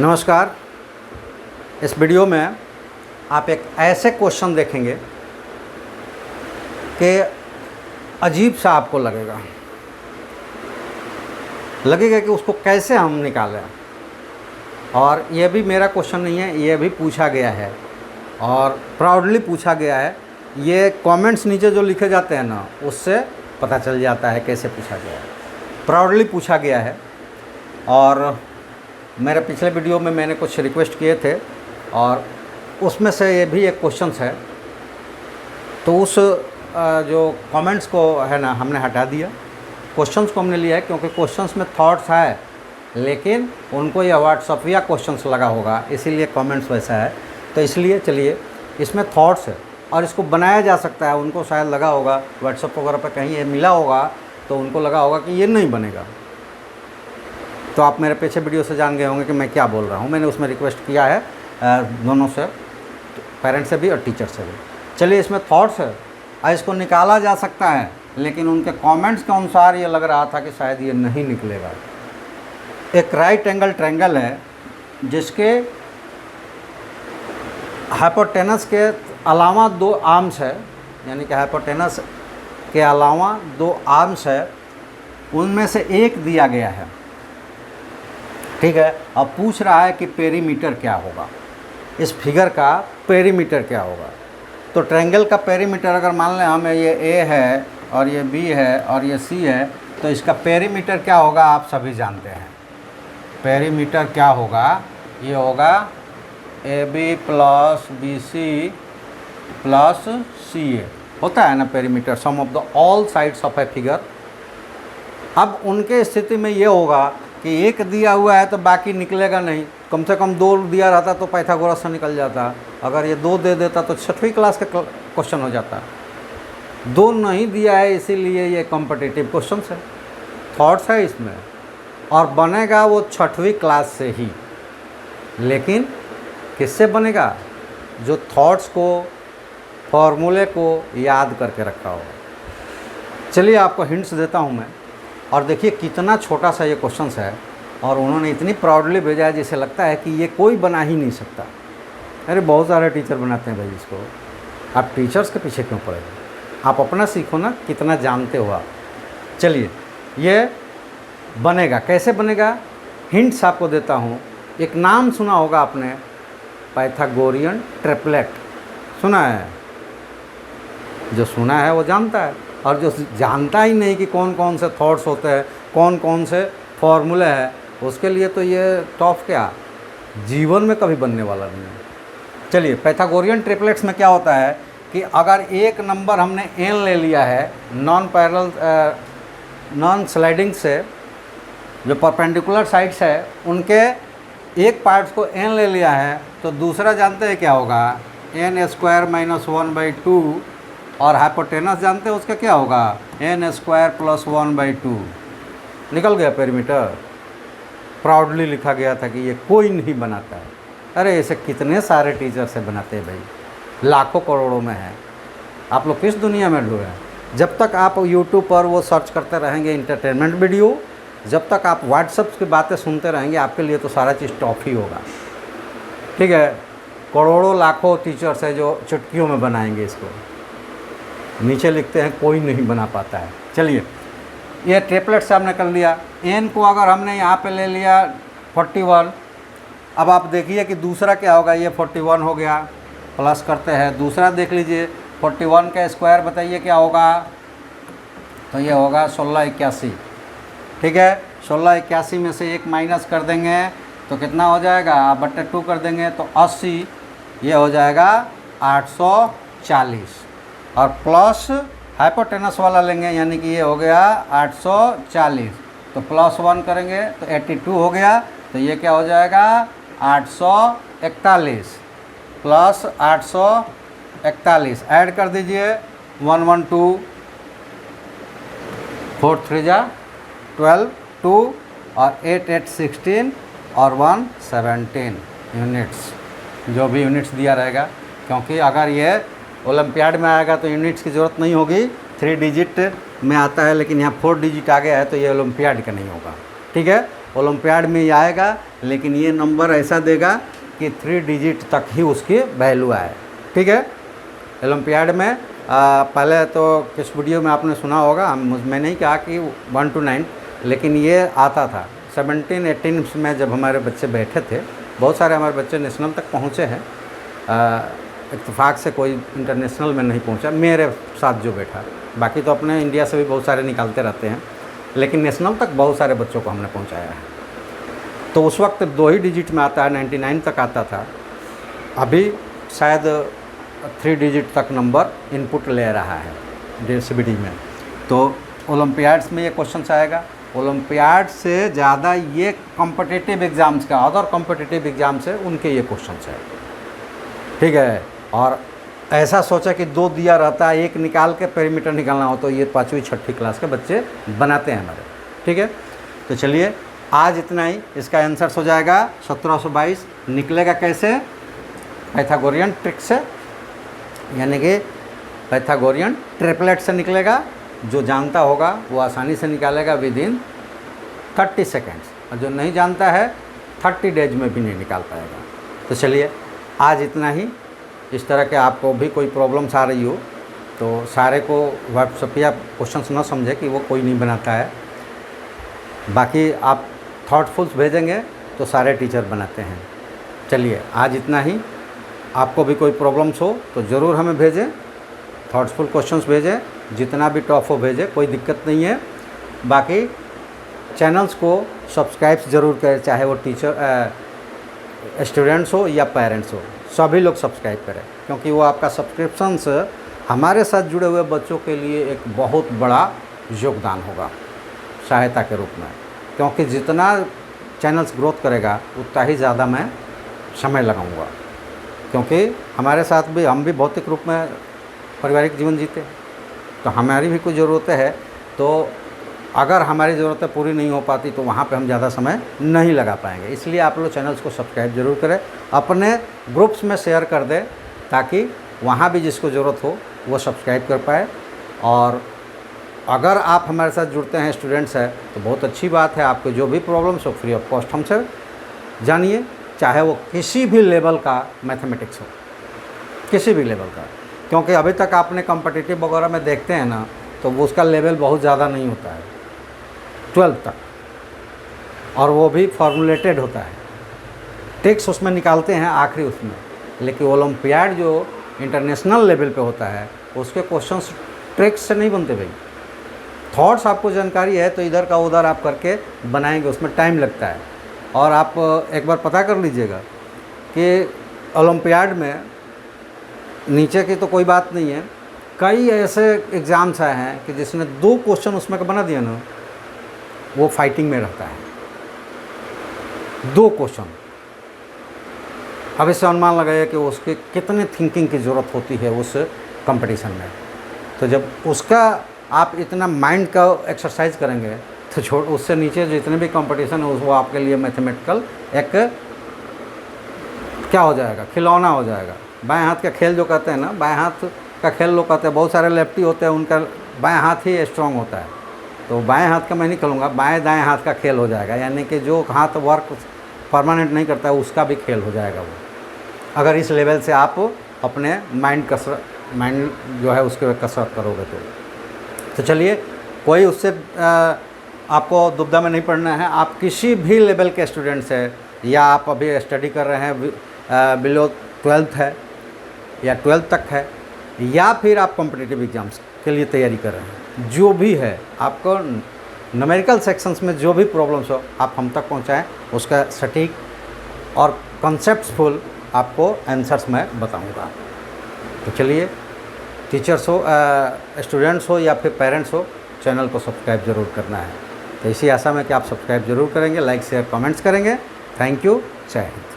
नमस्कार। इस वीडियो में आप एक ऐसे क्वेश्चन देखेंगे कि अजीब सा आपको लगेगा कि उसको कैसे हम निकालें। और ये भी मेरा क्वेश्चन नहीं है, ये भी पूछा गया है और प्राउडली पूछा गया है। ये कमेंट्स नीचे जो लिखे जाते हैं ना, उससे पता चल जाता है कैसे पूछा गया है। प्राउडली पूछा गया है। और मेरे पिछले वीडियो में मैंने कुछ रिक्वेस्ट किए थे और उसमें से ये भी एक क्वेश्चन है, तो उस जो कमेंट्स को है ना, हमने हटा दिया। क्वेश्चंस को हमने लिया है क्योंकि क्वेश्चंस में थॉट्स है, लेकिन उनको ये व्हाट्सअप या क्वेश्चंस लगा होगा, इसीलिए कमेंट्स वैसा है। तो इसलिए चलिए, इसमें थॉट्स है और इसको बनाया जा सकता है। उनको शायद लगा होगा व्हाट्सअप वगैरह पर कहीं ये मिला होगा, तो उनको लगा होगा कि ये नहीं बनेगा। तो आप मेरे पीछे वीडियो से जान गए होंगे कि मैं क्या बोल रहा हूँ। मैंने उसमें रिक्वेस्ट किया है दोनों से, पेरेंट्स से भी और टीचर से भी। चलिए, इसमें थॉट्स है और इसको निकाला जा सकता है, लेकिन उनके कमेंट्स के अनुसार ये लग रहा था कि शायद ये नहीं निकलेगा। एक राइट एंगल ट्रायंगल है जिसके हाइपोटेनस के अलावा दो आर्म्स है, यानी कि हाइपोटेनस के अलावा दो आर्म्स है, उनमें से एक दिया गया है। ठीक है। अब पूछ रहा है कि पेरीमीटर क्या होगा, इस फिगर का पेरीमीटर क्या होगा। तो ट्रायंगल का पेरीमीटर अगर मान लें हमें ये ए है और ये बी है और ये सी है, तो इसका पेरीमीटर क्या होगा आप सभी जानते हैं। पेरीमीटर क्या होगा, ये होगा A B plus B C plus C A, होता है ना perimeter, sum of the all sides of a figure. अब उनके स्थिति में ये होगा कि एक दिया हुआ है तो बाकी निकलेगा नहीं, कम से कम दो दिया रहता तो पाइथागोरस से निकल जाता। अगर ये दो दे देता तो 6वीं क्लास का क्वेश्चन हो जाता। दो नहीं दिया है, इसीलिए ये कॉम्पिटिटिव क्वेश्चन है, थॉट्स है इसमें, और बनेगा वो 6वीं क्लास से ही। लेकिन किससे बनेगा? जो थॉट्स को, फॉर्मूले को याद करके रखा होगा। चलिए, आपको हिंट्स देता हूँ मैं, और देखिए कितना छोटा सा ये क्वेश्चन है और उन्होंने इतनी प्राउडली भेजा है जिसे लगता है कि ये कोई बना ही नहीं सकता। अरे बहुत सारे टीचर बनाते हैं भाई इसको, आप टीचर्स के पीछे क्यों पड़े? आप अपना सीखो ना, कितना जानते हो आप। चलिए, ये बनेगा कैसे बनेगा, हिंट्स आपको देता हूँ। एक नाम सुना होगा आपने, पाइथागोरियन ट्रिपलेट, सुना है? जो सुना है वो जानता है, और जो जानता ही नहीं कि कौन कौन से थॉट्स होते हैं, कौन कौन से फॉर्मूले हैं, उसके लिए तो ये टॉप क्या जीवन में कभी बनने वाला नहीं है। चलिए, पाइथागोरियन ट्रिपलेट्स में क्या होता है कि अगर एक नंबर हमने एन ले लिया है नॉन पैरेलल नॉन स्लाइडिंग से, जो परपेंडिकुलर साइड्स है उनके एक पार्ट्स को एन ले लिया है, तो दूसरा जानते हैं क्या होगा, एन स्क्वायर माइनस 1/2, और हाइपोटेनस जानते हैं उसका क्या होगा, एन स्क्वायर प्लस 1/2। निकल गया पेरीमीटर। प्राउडली लिखा गया था कि ये कोई नहीं बनाता है। अरे ऐसे कितने सारे टीचर से बनाते हैं भाई, लाखों करोड़ों में है। आप लोग किस दुनिया में ढूंढे हैं? जब तक आप यूट्यूब पर वो सर्च करते रहेंगे इंटरटेनमेंट वीडियो, जब तक आप व्हाट्सएप की बातें सुनते रहेंगे, आपके लिए तो सारा चीज़ टॉप ही होगा। ठीक है। करोड़ों लाखों टीचर्स है जो चुटकियों में बनाएंगे इसको, नीचे लिखते हैं कोई नहीं बना पाता है। चलिए, ये ट्रिपलेट से हमने कर लिया। एन को अगर हमने यहाँ पे ले लिया 41, अब आप देखिए कि दूसरा क्या होगा, ये 41 हो गया, प्लस करते हैं। दूसरा देख लीजिए, 41 का स्क्वायर बताइए क्या होगा, तो ये होगा 1681। ठीक है। 1681 में से एक माइनस कर देंगे तो कितना हो जाएगा, आप बट्टे 2 कर देंगे तो 80, ये हो जाएगा 840, और प्लस हाइपोटेनस वाला लेंगे, यानी कि ये हो गया 840, तो प्लस 1 करेंगे तो 82 हो गया, तो ये क्या हो जाएगा 841 प्लस 841, ऐड कर दीजिए 112, 4 3 जा 12, 2 और 8 8 16 और 1 17 यूनिट्स, जो भी यूनिट्स दिया रहेगा। क्योंकि अगर ये ओलंपियाड में आएगा तो यूनिट्स की ज़रूरत नहीं होगी, 3 डिजिट में आता है, लेकिन यहाँ 4 डिजिट आ गया है तो ये ओलंपियाड का नहीं होगा। ठीक है। ओलंपियाड में ही आएगा, लेकिन ये नंबर ऐसा देगा कि 3 डिजिट तक ही उसकी वैल्यू आए। ठीक है। ओलंपियाड में पहले तो किस वीडियो में आपने सुना होगा, मैं नहीं कहा कि 1 to 9, लेकिन ये आता था 17-18 में जब हमारे बच्चे बैठे थे। बहुत सारे हमारे बच्चे नेशनल तक पहुँचे हैं, इत्तेफाक से कोई इंटरनेशनल में नहीं पहुँचा मेरे साथ जो बैठा, बाकी तो अपने इंडिया से भी बहुत सारे निकालते रहते हैं, लेकिन नेशनल तक बहुत सारे बच्चों को हमने पहुँचाया है। तो उस वक्त 2 ही डिजिट में आता है, 99 तक आता था। अभी शायद 3 डिजिट तक नंबर इनपुट ले रहा है CBT में। तो ओलंपियाड्स में ये क्वेश्चन आएगा। ओलंपियाड से ज़्यादा ये कॉम्पिटिटिव एग्ज़ाम्स का, अदर कॉम्पिटिटिव एग्ज़ाम्स है, उनके ये क्वेश्चन है। ठीक है। और ऐसा सोचा कि 2 दिया रहता है, 1 निकाल के पेरीमीटर निकालना हो, तो ये 5वीं 6ठी क्लास के बच्चे बनाते हैं हमारे। ठीक है। तो चलिए आज इतना ही। इसका आंसर हो जाएगा 1722। निकलेगा कैसे? पाइथागोरियन ट्रिक से, यानी कि पाइथागोरियन ट्रिपलेट से निकलेगा। जो जानता होगा वो आसानी से निकालेगा विदिन 30 सेकेंड्स, और जो नहीं जानता है 30 डेज में भी नहीं निकाल पाएगा। तो चलिए आज इतना ही। इस तरह के आपको भी कोई प्रॉब्लम्स आ रही हो तो सारे को व्हाट्सएप या क्वेश्चंस न समझे कि वो कोई नहीं बनाता है। बाकी आप थॉटफुल्स भेजेंगे तो सारे टीचर बनाते हैं। चलिए आज इतना ही। आपको भी कोई प्रॉब्लम्स हो तो ज़रूर हमें भेजें, थॉटफुल क्वेश्चंस भेजें, जितना भी टफ हो भेजें, कोई दिक्कत नहीं है। बाकी चैनल्स को सब्सक्राइब ज़रूर करें, चाहे वो टीचर स्टूडेंट्स हो या पेरेंट्स हो, सभी लोग सब्सक्राइब करें, क्योंकि वो आपका सब्सक्रिप्शंस हमारे साथ जुड़े हुए बच्चों के लिए एक बहुत बड़ा योगदान होगा सहायता के रूप में। क्योंकि जितना चैनल्स ग्रोथ करेगा उतना ही ज़्यादा मैं समय लगाऊंगा, क्योंकि हमारे साथ भी हम भी भौतिक रूप में पारिवारिक जीवन जीते, तो हमारी भी कुछ ज़रूरतें हैं। तो अगर हमारी ज़रूरतें पूरी नहीं हो पाती तो वहाँ पे हम ज़्यादा समय नहीं लगा पाएंगे। इसलिए आप लोग चैनल्स को सब्सक्राइब ज़रूर करें, अपने ग्रुप्स में शेयर कर दें, ताकि वहाँ भी जिसको ज़रूरत हो वो सब्सक्राइब कर पाए। और अगर आप हमारे साथ जुड़ते हैं, स्टूडेंट्स हैं, तो बहुत अच्छी बात है। आपको जो भी प्रॉब्लम्स हो फ्री ऑफ कॉस्ट हमसे जानिए, चाहे वो किसी भी लेवल का मैथमेटिक्स हो, किसी भी लेवल का। क्योंकि अभी तक आपने कॉम्पिटिटिव वगैरह में देखते हैं ना, तो वो उसका लेवल बहुत ज़्यादा नहीं होता है 12 तक, और वो भी फॉर्मुलेटेड होता है, ट्रिक्स उसमें निकालते हैं आखिरी उसमें। लेकिन ओलंपियाड जो इंटरनेशनल लेवल पे होता है उसके क्वेश्चंस ट्रिक्स से नहीं बनते भाई। थॉट्स आपको जानकारी है तो इधर का उधर आप करके बनाएंगे, उसमें टाइम लगता है। और आप एक बार पता कर लीजिएगा कि ओलंपियाड में नीचे की तो कोई बात नहीं है, कई ऐसे एग्ज़ाम्स आए हैं कि जिसने 2 क्वेश्चन उसमें का बना दिया ना, वो फाइटिंग में रहता है। 2 क्वेश्चन। अब इससे अनुमान लगाइए कि उसके कितने थिंकिंग की ज़रूरत होती है उस कंपटीशन में। तो जब उसका आप इतना माइंड का एक्सरसाइज करेंगे तो उससे नीचे जितने भी कंपटीशन है वो आपके लिए मैथमेटिकल एक क्या हो जाएगा, खिलौना हो जाएगा। बाएं हाथ का खेल जो कहते हैं ना, बाएं हाथ का खेल लोग कहते हैं, बहुत सारे लेफ्टी होते हैं, उनका बाएं हाथ ही स्ट्रांग होता है। तो बाएं हाथ का मैं नहीं खेलूँगा, बाएं दाएं हाथ का खेल हो जाएगा, यानी कि जो हाथ वर्क परमानेंट नहीं करता है उसका भी खेल हो जाएगा वो, अगर इस लेवल से आप अपने माइंड जो है उसके कसरत करोगे तो चलिए, कोई उससे आपको दुविधा में नहीं पड़ना है। आप किसी भी लेवल के स्टूडेंट्स हैं, या आप अभी स्टडी कर रहे हैं बिलो 12th है या 12th तक है, या फिर आप कॉम्पिटिटिव एग्ज़ाम्स के लिए तैयारी कर रहे हैं, जो भी है आपको न्यूमेरिकल सेक्शंस में जो भी प्रॉब्लम्स हो आप हम तक पहुंचाएं, उसका सटीक और कॉन्सेप्ट्सफुल आपको आंसर्स मैं बताऊंगा। तो चलिए, टीचर्स हो, स्टूडेंट्स हो या फिर पेरेंट्स हो, चैनल को सब्सक्राइब ज़रूर करना है। तो इसी आशा में कि आप सब्सक्राइब ज़रूर करेंगे, लाइक शेयर कमेंट्स करेंगे। थैंक यू, जय हिंद।